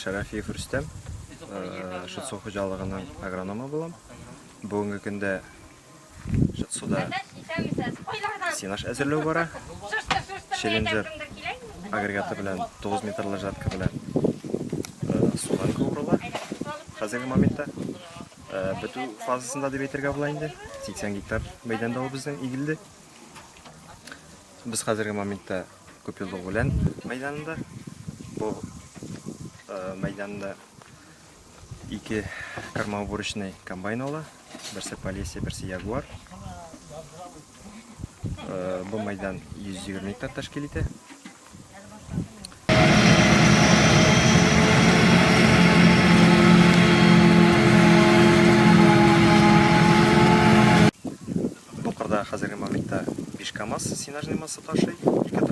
Шарафиев Рүстем, Шытсу қожалығының агрономы болам. Бүгінгі күнде Шытсуда сенаж әзірлеу бара. Челленджер агрегаты білән 9 метрлы жатқы білән судан көбіріла. Қазіргі моментта біту фазасында деп етерге болайынды. 80 гектар майданда ол біздің егілді. Біз қазіргі моментта көпелді олен майданында. Бұл майданында 2 кормоуборочный комбайн ола. Бірсі Полесье, бірсі Ягуар. Бұл майдан 120 гектар ташкел ете. Бұл қырда қазіргі моментта 5 КАМАЗ сенажный масса ташый, 2